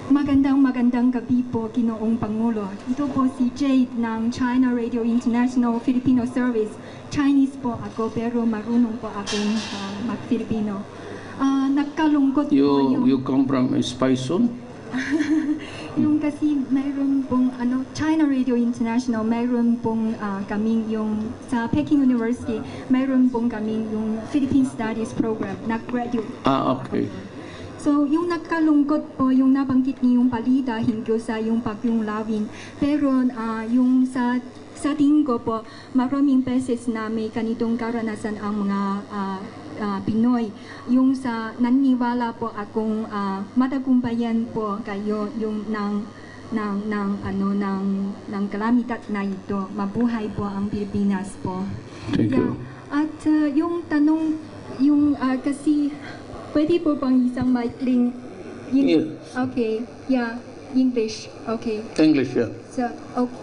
Magandang gabi po, Ginoong Pangulo. Ito po si Jade ng China Radio International Filipino Service. Chinese po ako pero marunong po akong mag-Filipino. Nagkalungkot po yung... You come from Spy Zone? Yung kasi mayroon pong China Radio International, mayroon pong kaming yung sa Peking University, mayroon pong kaming yung Philippine Studies Program, nag-graduate. Okay. So, yung nagkalungkot po, yung nabanggit niyo yung balita hinggil sa yung Bagyong Lawin. Pero yung sa tingin ko po, maraming beses na may ganitong karanasan ang mga Pinoy. Yung sa naniniwala po akong matagumpayan po kayo yung ng kalamidad na ito. Mabuhay po ang Pilipinas po. Thank you. At yung tanong, yung kasi pwede po bang isang maikling? Yes. Okay, yeah, English, okay. English, yeah. So,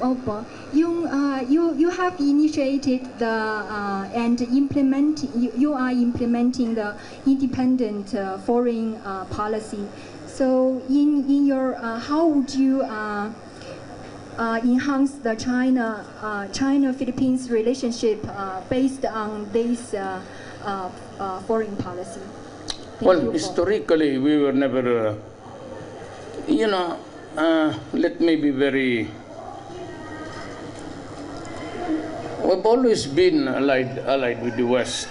opo. Yung you have initiated the and you are implementing the independent foreign policy. So, in your how would you enhance the China-Philippines relationship based on this foreign policy? Well, historically, we were never, let me be very, we've always been allied with the West.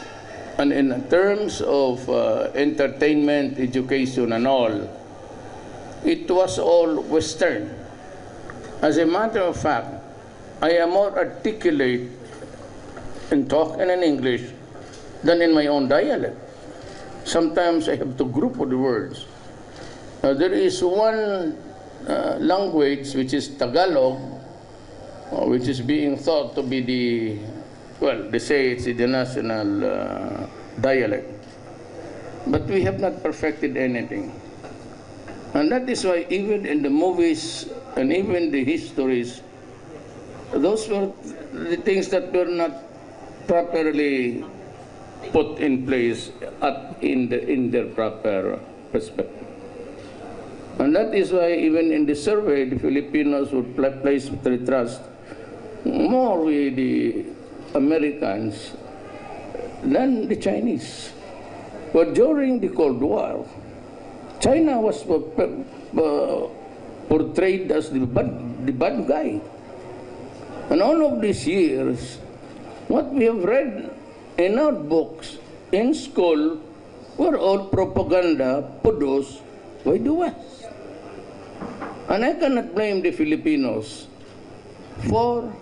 And in terms of entertainment, education, and all, it was all Western. As a matter of fact, I am more articulate in talking in English than in my own dialect. Sometimes I have to group the words. There is one language which is Tagalog, which is being thought to be they say it's the national dialect. But we have not perfected anything. And that is why even in the movies and even the histories, those were the things that were not properly put in place in their proper perspective. And that is why even in the survey, the Filipinos would place their trust more with the Americans than the Chinese. But during the Cold War, China was portrayed as the bad guy. And all of these years, what we have read in our books, in school, were all propaganda produced by the West. And I cannot blame the Filipinos for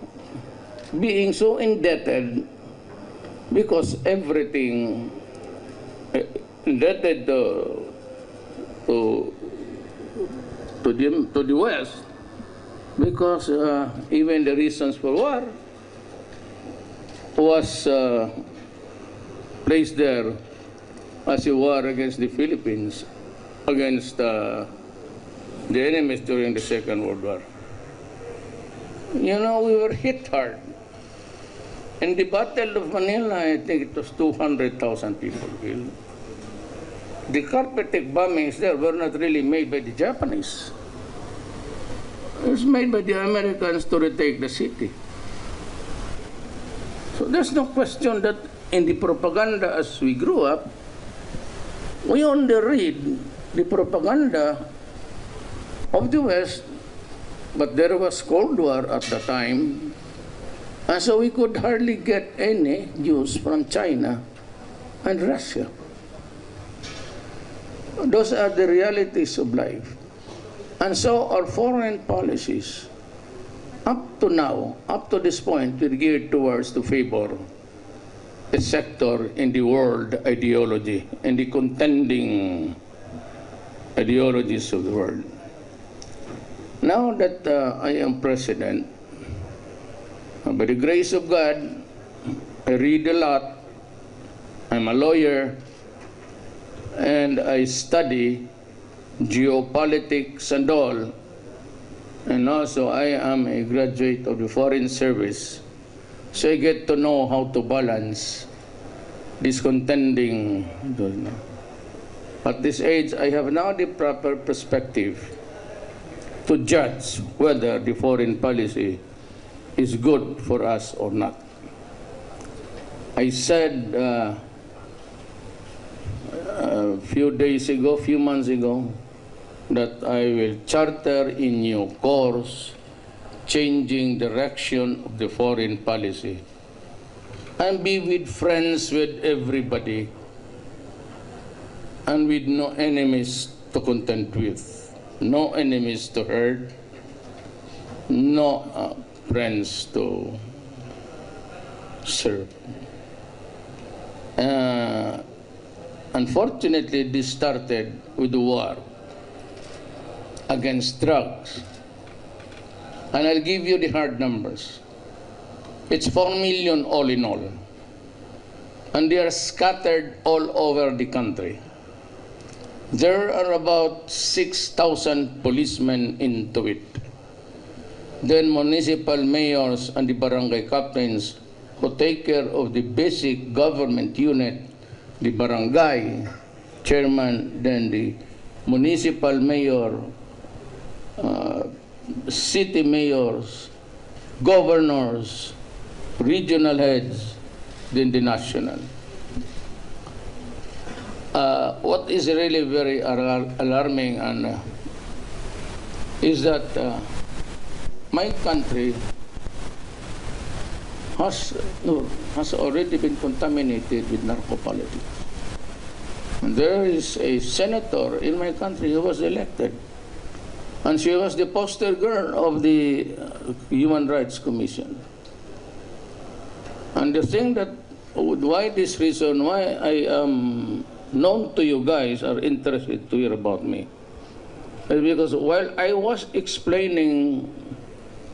being so indebted because everything indebted to the West because even the reasons for war was placed there as a war against the Philippines, against the enemies during the Second World War. We were hit hard. In the Battle of Manila, I think it was 200,000 people killed. The Carpeteg bombings there were not really made by the Japanese. It was made by the Americans to retake the city. So there's no question that in the propaganda as we grew up, we only read the propaganda of the West, but there was Cold War at the time, and so we could hardly get any news from China and Russia. Those are the realities of life. And so our foreign policies, up to now, up to this point, we're geared towards to favor a sector in the world ideology and the contending ideologies of the world. Now that I am president, by the grace of God, I read a lot, I'm a lawyer, and I study geopolitics and all, and also I am a graduate of the Foreign Service, so I get to know how to balance this contending. At this age, I have now the proper perspective to judge whether the foreign policy is good for us or not. I said a few months ago, that I will charter a new course, changing direction of the foreign policy, and be with friends with everybody, and with no enemies to contend with, no enemies to hurt, no friends to serve. Unfortunately, this started with the war against drugs. And I'll give you the hard numbers. It's 4 million all in all. And they are scattered all over the country. There are about 6,000 policemen into it. Then municipal mayors and the barangay captains who take care of the basic government unit, the barangay chairman, then the municipal mayor, city mayors, governors, regional heads, then the national. What is really very alarming and is that my country has already been contaminated with narco-politics. And there is a senator in my country who was elected, and she was the poster girl of the Human Rights Commission. And the thing that, why this reason, why I am known to you guys are interested to hear about me, is because while I was explaining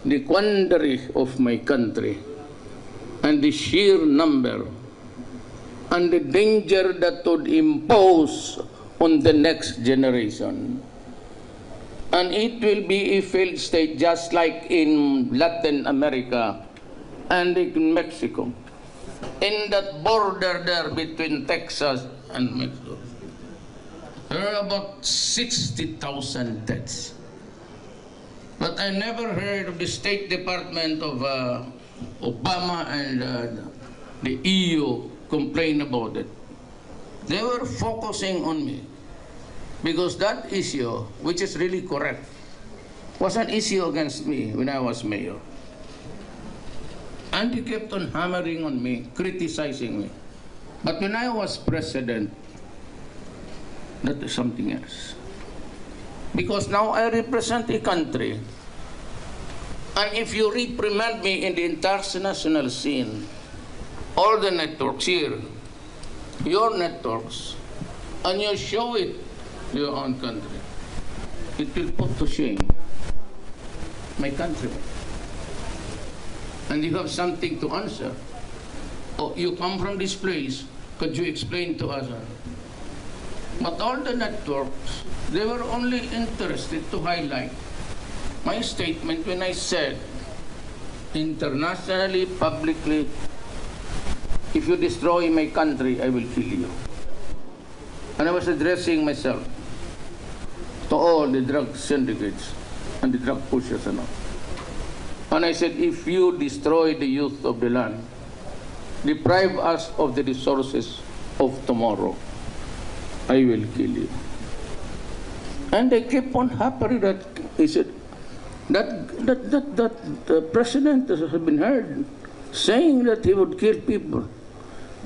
the quandary of my country and the sheer number and the danger that would impose on the next generation, and it will be a failed state just like in Latin America and in Mexico, in that border there between Texas and Mexico. There are about 60,000 deaths. But I never heard of the State Department of Obama and the EU complain about it. They were focusing on me because that issue, which is really correct, was an issue against me when I was mayor. And they kept on hammering on me, criticizing me. But when I was president, that is something else. Because now I represent a country, and if you reprimand me in the international scene, all the networks here, your networks, and you show it to your own country, it will put to shame my country. And you have something to answer. Oh, you come from this place, could you explain to us? But all the networks, they were only interested to highlight my statement when I said, internationally, publicly, if you destroy my country, I will kill you. And I was addressing myself to all the drug syndicates and the drug pushers and all. And I said, if you destroy the youth of the land, deprive us of the resources of tomorrow, I will kill you. And they kept on happy that he said that the president has been heard saying that he would kill people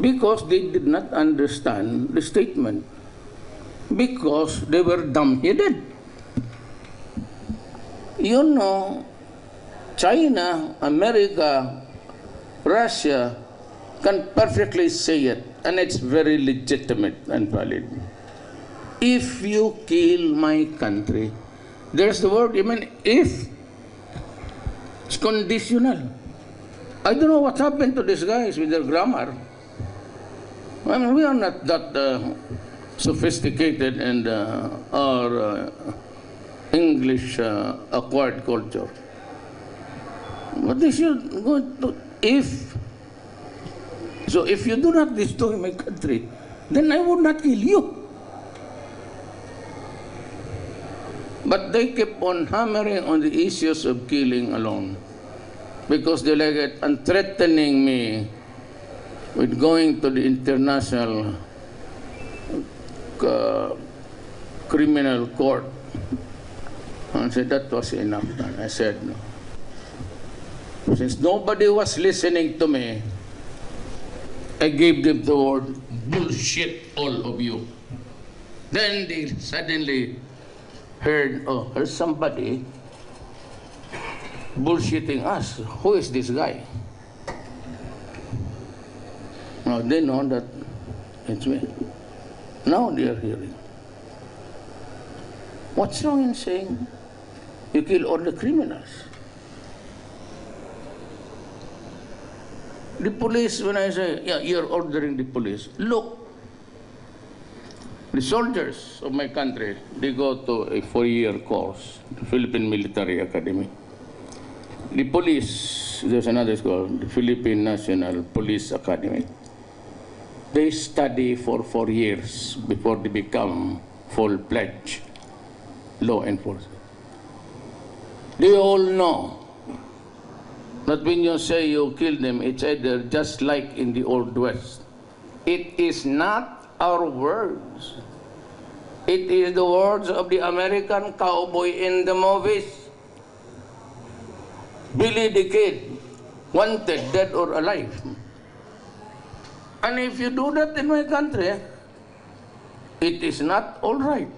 because they did not understand the statement, because they were dumb-headed. You know, China, America, Russia can perfectly say it, and it's very legitimate and valid. If you kill my country, there's the word, I mean, if. It's conditional. I don't know what happened to these guys with their grammar. I mean, we are not that sophisticated and our English acquired culture. But they should go to if. So if you do not destroy my country, then I would not kill you. But they keep on hammering on the issues of killing alone because they like it and threatening me with going to the international criminal court. And I said that was enough. And I said no. Since nobody was listening to me, I gave them the word bullshit, all of you. Then they suddenly heard, oh, there's somebody bullshitting us. Who is this guy? Now they know that it's me. Now they are hearing. What's wrong in saying you kill all the criminals? The police, when I say, yeah, you're ordering the police, look, the soldiers of my country, they go to a 4-year course, the Philippine Military Academy. The police, there's another school, the Philippine National Police Academy. They study for 4 years before they become full-fledged law enforcement. They all know that when you say you kill them, it's either just like in the Old West. It is not our words. It is the words of the American cowboy in the movies. Billy the Kid, wanted, dead or alive. And if you do that in my country, it is not all right.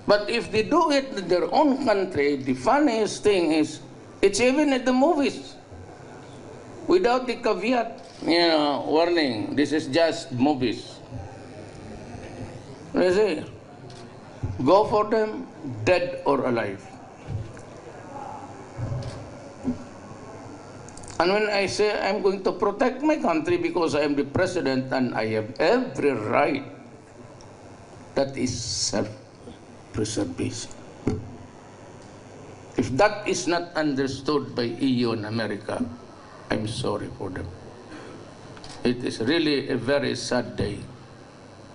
But if they do it in their own country, the funniest thing is, it's even at the movies. Without the caveat, warning, this is just movies. They say, go for them, dead or alive. And when I say I'm going to protect my country because I am the president and I have every right, that is self-preservation. If that is not understood by EU and America, I'm sorry for them. It is really a very sad day.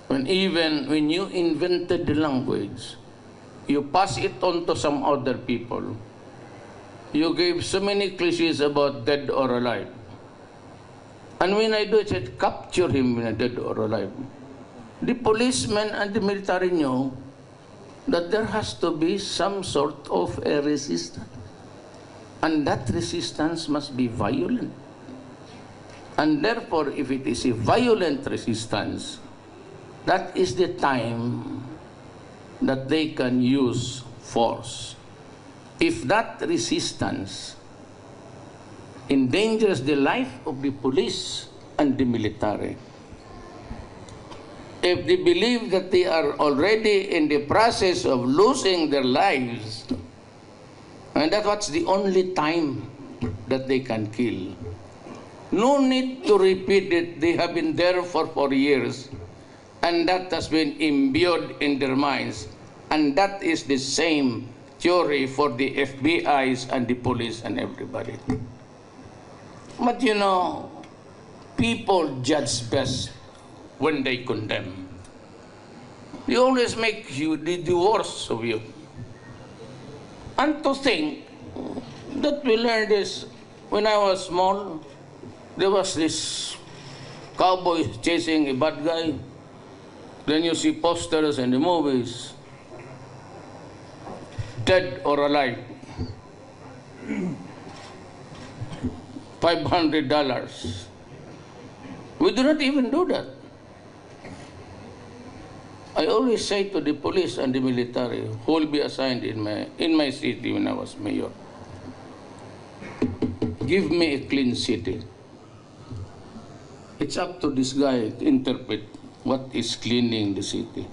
When even when you invented the language, you pass it on to some other people. You gave so many cliches about dead or alive. And when I do it, I said, capture him when dead or alive. The policemen and the military knew that there has to be some sort of a resistance. And that resistance must be violent. And therefore, if it is a violent resistance, that is the time that they can use force. If that resistance endangers the life of the police and the military, if they believe that they are already in the process of losing their lives, and that's the only time that they can kill. No need to repeat it. They have been there for 4 years, and that has been imbued in their minds. And that is the same theory for the FBIs and the police and everybody. But people judge best when they condemn. They always make you the worst of you. And to think that we learned this when I was small, there was this cowboy chasing a bad guy. Then you see posters in the movies, dead or alive, $500. We do not even do that. I always say to the police and the military who will be assigned in my city when I was mayor, give me a clean city. It's up to this guy to interpret what is cleaning the city.